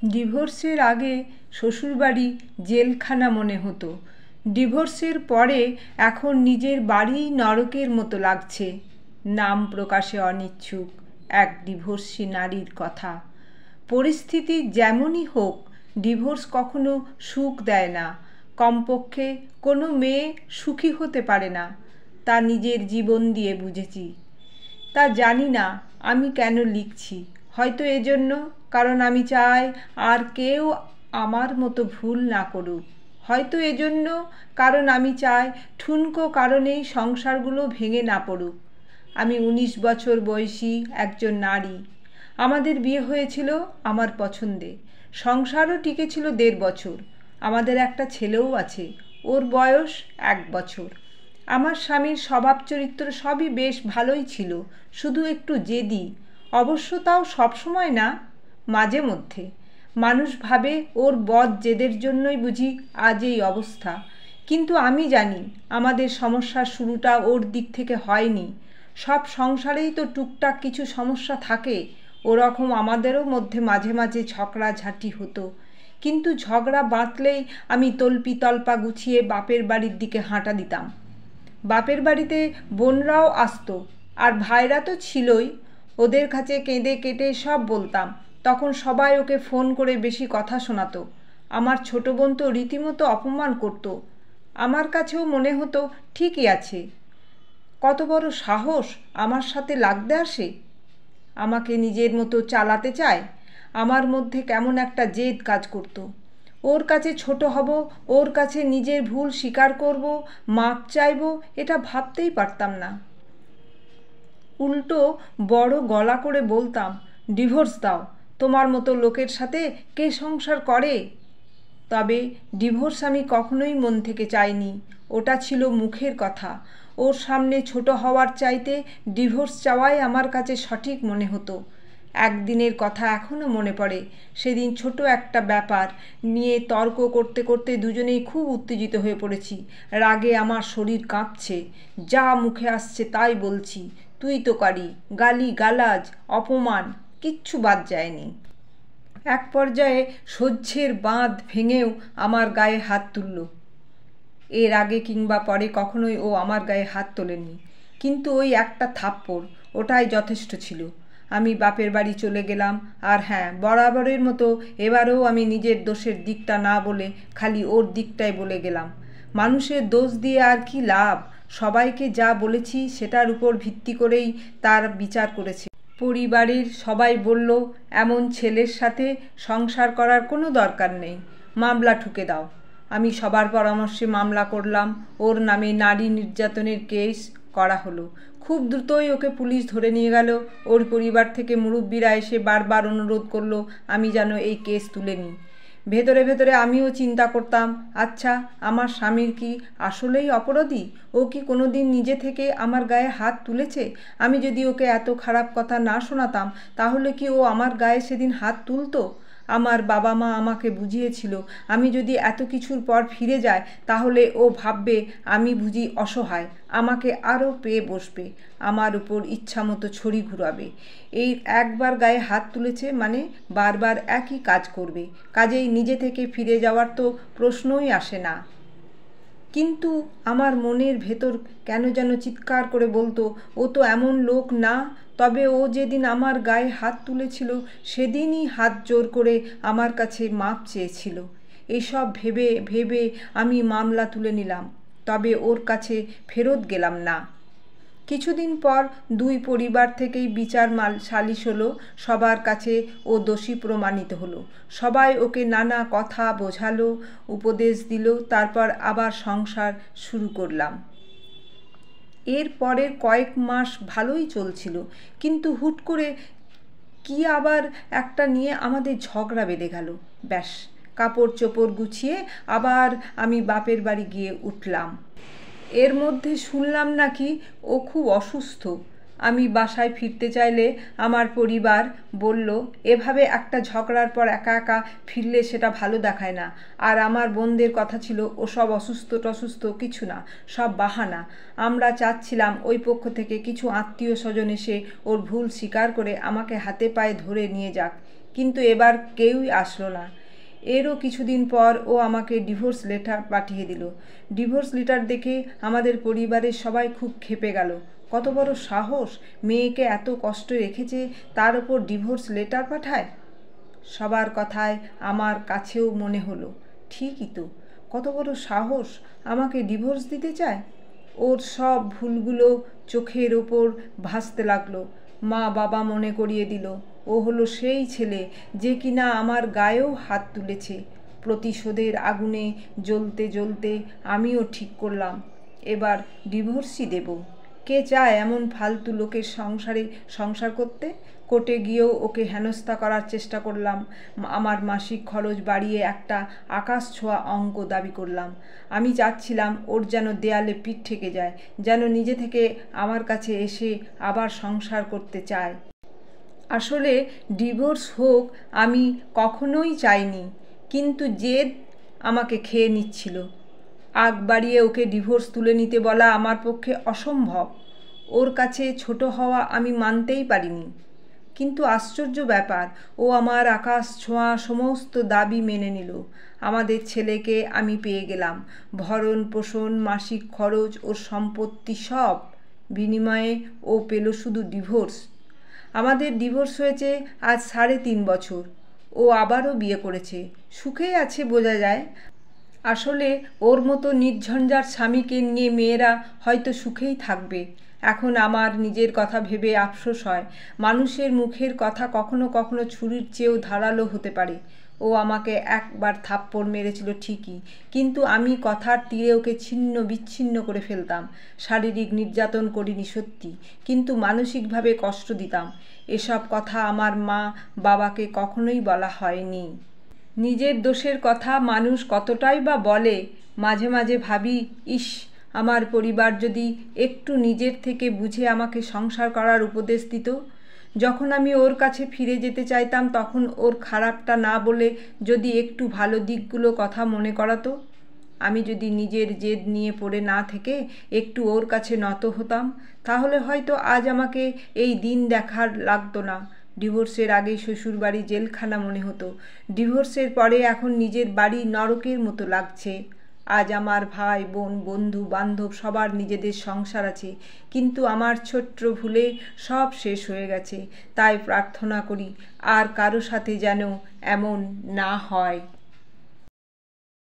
ডিভোর্সের আগে শ্বশুরবাড়ি জেলখানা মনে হতো। ডিভোর্সের পরে এখন নিজের বাড়ি নরকের মতো লাগছে। নাম প্রকাশে অনিচ্ছুক এক ডিভোর্সি নারীর কথা। পরিস্থিতি যেমনই হোক, ডিভোর্স কখনো সুখ দেয় না। কমপক্ষে কোনো মেয়ে সুখী হতে পারে না, তা নিজের জীবন দিয়ে বুঝেছি। তা জানি না আমি কেন লিখছি। হয়তো এজন্য, কারণ আমি চাই আর কেউ আমার মতো ভুল না করুক। হয়তো এজন্য, কারণ আমি চাই ঠুনকো কারণেই সংসারগুলো ভেঙে না পড়ুক। আমি 19 বছর বয়সী একজন নারী। আমাদের বিয়ে হয়েছিল আমার পছন্দে। সংসারও টিকেছিল 1.5 বছর। আমাদের একটা ছেলেও আছে, ওর বয়স 1 বছর। আমার স্বামীর স্বভাব চরিত্র সবই বেশ ভালোই ছিল, শুধু একটু জেদি। অবশ্য তাও সবসময় না, মাঝে মধ্যে। মানুষ ভাবে ওর বদ জেদের জন্যই বুঝি আজ এই অবস্থা। কিন্তু আমি জানি আমাদের সমস্যার শুরুটা ওর দিক থেকে হয়নি। সব সংসারেই তো টুকটাক কিছু সমস্যা থাকে। ওরকম আমাদেরও মধ্যে মাঝে মাঝে ঝগড়াঝাঁটি হতো। কিন্তু ঝগড়া বাঁধলেই আমি তল্পি তল্পা গুছিয়ে বাপের বাড়ির দিকে হাঁটা দিতাম। বাপের বাড়িতে বোনরাও আসতো, আর ভাইরা তো ছিলই। ওদের কাছে কেঁদে কেটে সব বলতাম। তখন সবাই ওকে ফোন করে বেশি কথা শোনাতো। আমার ছোট বোন তো রীতিমতো অপমান করতো। আমার কাছেও মনে হতো ঠিকই আছে, কত বড় সাহস আমার সাথে লাগতে আসে। আমাকে নিজের মতো চালাতে চায়। আমার মধ্যে কেমন একটা জেদ কাজ করতো। ওর কাছে ছোট হব, ওর কাছে নিজের ভুল স্বীকার করব, মাপ চাইব, এটা ভাবতেই পারতাম না। উল্টো বড় গলা করে বলতাম, ডিভোর্স দাও, তোমার মতো লোকের সাথে কে সংসার করে। তবে ডিভোর্স আমি কখনোই মন থেকে চাইনি। ওটা ছিল মুখের কথা। ওর সামনে ছোট হওয়ার চাইতে ডিভোর্স চাওয়াই আমার কাছে সঠিক মনে হতো। একদিনের কথা এখনও মনে পড়ে। সেদিন ছোট একটা ব্যাপার নিয়ে তর্ক করতে করতে দুজনেই খুব উত্তেজিত হয়ে পড়েছি। রাগে আমার শরীর কাঁপছে। যা মুখে আসছে তাই বলছি। তুই তো কারি, গালি গালাজ, অপমান, কিচ্ছু বাদ যায়নি। এক পর্যায়ে সহ্যের বাঁধ ভেঙেও আমার গায়ে হাত তুলল। এর আগে কিংবা পরে কখনোই ও আমার গায়ে হাত তোলেনি, কিন্তু ওই একটা থাপ্পড়, ওটাই যথেষ্ট ছিল। আমি বাপের বাড়ি চলে গেলাম। আর হ্যাঁ, বরাবরের মতো এবারেও আমি নিজের দোষের দিকটা না বলে খালি ওর দিকটাই বলে গেলাম। মানুষের দোষ দিয়ে আর কি লাভ? সবাইকে যা বলেছি সেটার উপর ভিত্তি করেই তার বিচার করেছে। পরিবারের সবাই বলল, এমন ছেলের সাথে সংসার করার কোনো দরকার নেই, মামলা ঠুকে দাও। আমি সবার পরামর্শে মামলা করলাম। ওর নামে নারী নির্যাতনের কেস করা হলো। খুব দ্রুতই ওকে পুলিশ ধরে নিয়ে গেল। ওর পরিবার থেকে মুরব্বিরা এসে বারবার অনুরোধ করলো আমি যেন এই কেস তুলে নিই। ভেতরে ভেতরে আমিও চিন্তা করতাম, আচ্ছা, আমার স্বামীর কি আসলেই অপরাধী? ও কি কোনোদিন নিজে থেকে আমার গায়ে হাত তুলেছে? আমি যদি ওকে এত খারাপ কথা না শোনাতাম, তাহলে কি ও আমার গায়ে সেদিন হাত তুলতো? আমার বাবা মা আমাকে বুঝিয়েছিল, আমি যদি এত কিছুর পর ফিরে যাই তাহলে ও ভাববে আমি বুঝি অসহায়, আমাকে আরও পেয়ে বসবে, আমার উপর ইচ্ছামতো ছড়ি ঘুরাবে। এই একবার গায়ে হাত তুলেছে মানে বারবার একই কাজ করবে। কাজেই নিজে থেকে ফিরে যাওয়ার তো প্রশ্নই আসে না। কিন্তু আমার মনের ভেতর কেন যেন চিৎকার করে বলতো, ও তো এমন লোক না। তবে ও যেদিন আমার গায়ে হাত তুলেছিল সেদিনই হাত জোর করে আমার কাছে মাপ চেয়েছিল। এসব ভেবে ভেবে আমি মামলা তুলে নিলাম, তবে ওর কাছে ফেরত গেলাম না। কিছুদিন পর দুই পরিবার থেকেই বিচার সালিশ হলো। সবার কাছে ও দোষী প্রমাণিত হলো। সবাই ওকে নানা কথা বোঝালো, উপদেশ দিল। তারপর আবার সংসার শুরু করলাম। এর পরের কয়েক মাস ভালোই চলছিল, কিন্তু হুট করে কি আবার একটা নিয়ে আমাদের ঝগড়া বেঁধে গেল। ব্যাস, কাপড় চোপড় গুছিয়ে আবার আমি বাপের বাড়ি গিয়ে উঠলাম। এর মধ্যে শুনলাম নাকি ও খুব অসুস্থ। আমি বাসায় ফিরতে চাইলে আমার পরিবার বলল, এভাবে একটা ঝগড়ার পর একা একা ফিরলে সেটা ভালো দেখায় না। আর আমার বোনদের কথা ছিল ওসব অসুস্থ টসুস্থ কিছু না, সব বাহানা। আমরা চাচ্ছিলাম ওই পক্ষ থেকে কিছু আত্মীয় স্বজন এসে ওর ভুল স্বীকার করে আমাকে হাতে পায়ে ধরে নিয়ে যাক। কিন্তু এবার কেউই আসলো না। এরও কিছুদিন পর ও আমাকে ডিভোর্স লেটার পাঠিয়ে দিল। ডিভোর্স লেটার দেখে আমাদের পরিবারের সবাই খুব ক্ষেপে গেল। কত বড় সাহস, মেয়েকে এত কষ্ট রেখেছে তার ওপর ডিভোর্স লেটার পাঠায়। সবার কথায় আমার কাছেও মনে হলো, ঠিকই তো, কত বড় সাহস, আমাকে ডিভোর্স দিতে চায়। ওর সব ভুলগুলো চোখের ওপর ভাসতে লাগলো। মা বাবা মনে করিয়ে দিল, ও হলো সেই ছেলে যে কিনা আমার গায়েও হাত তুলেছে। প্রতিশোধের আগুনে জ্বলতে জ্বলতে আমিও ঠিক করলাম, এবার ডিভোর্সই দেব। কে চায় এমন ফালতু লোকের সংসারে সংসার করতে? কোর্টে গিয়েও ওকে হেনস্থা করার চেষ্টা করলাম। আমার মাসিক খরচ বাড়িয়ে একটা আকাশ ছোঁয়া অঙ্ক দাবি করলাম। আমি চাচ্ছিলাম ওর যেন দেয়ালে পিঠ ঠেকে যায়, যেন নিজে থেকে আমার কাছে এসে আবার সংসার করতে চায়। আসলে ডিভোর্স হোক আমি কখনোই চাইনি, কিন্তু জেদ আমাকে খেয়ে নিচ্ছিল। আগ বাড়িয়ে ওকে ডিভোর্স তুলে নিতে বলা আমার পক্ষে অসম্ভব। ওর কাছে ছোট হওয়া আমি মানতেই পারিনি। কিন্তু আশ্চর্য ব্যাপার, ও আমার আকাশ ছোঁয়া সমস্ত দাবি মেনে নিল। আমাদের ছেলেকে আমি পেয়ে গেলাম, ভরণ পোষণ, মাসিক খরচ, ওর সম্পত্তি সব। বিনিময়ে ও পেল শুধু ডিভোর্স। আমাদের ডিভোর্স হয়েছে আজ 3.5 বছর। ও আবারও বিয়ে করেছে, সুখেই আছে বোঝা যায়। আসলে ওর মতো নির্ঝঞ্ঝাট স্বামীকে নিয়ে মেয়েরা হয়তো সুখেই থাকবে। এখন আমার নিজের কথা ভেবে আফসোস হয়। মানুষের মুখের কথা কখনো কখনো ছুরির চেয়েও ধারালো হতে পারে। ও আমাকে একবার থাপ্পড় মেরেছিল ঠিকই, কিন্তু আমি কথার তীরে ওকে ছিন্ন বিচ্ছিন্ন করে ফেলতাম। শারীরিক নির্যাতন করিনি সত্যি, কিন্তু মানসিকভাবে কষ্ট দিতাম। এসব কথা আমার মা বাবাকে কখনোই বলা হয়নি। নিজের দোষের কথা মানুষ কতটাই বা বলে। মাঝে মাঝে ভাবি, ইস, আমার পরিবার যদি একটু নিজের থেকে বুঝে আমাকে সংসার করার উপদেশ দিত। যখন আমি ওর কাছে ফিরে যেতে চাইতাম তখন ওর খারাপটা না বলে যদি একটু ভালো দিকগুলো কথা মনে করাতো। আমি যদি নিজের জেদ নিয়ে পড়ে না থেকে একটু ওর কাছে নত হতাম, তাহলে হয়তো আজ আমাকে এই দিন দেখার লাগতো না। ডিভোর্সের আগে শ্বশুরবাড়ি জেলখানা মনে হতো, ডিভোর্সের পরে এখন নিজের বাড়ি নরকের মতো লাগছে। আজ আমার ভাই বোন বন্ধু বান্ধব সবার নিজেদের সংসার আছে, কিন্তু আমার ছোট্ট ভুলে সব শেষ হয়ে গেছে। তাই প্রার্থনা করি আর কারো সাথে যেন এমন না হয়।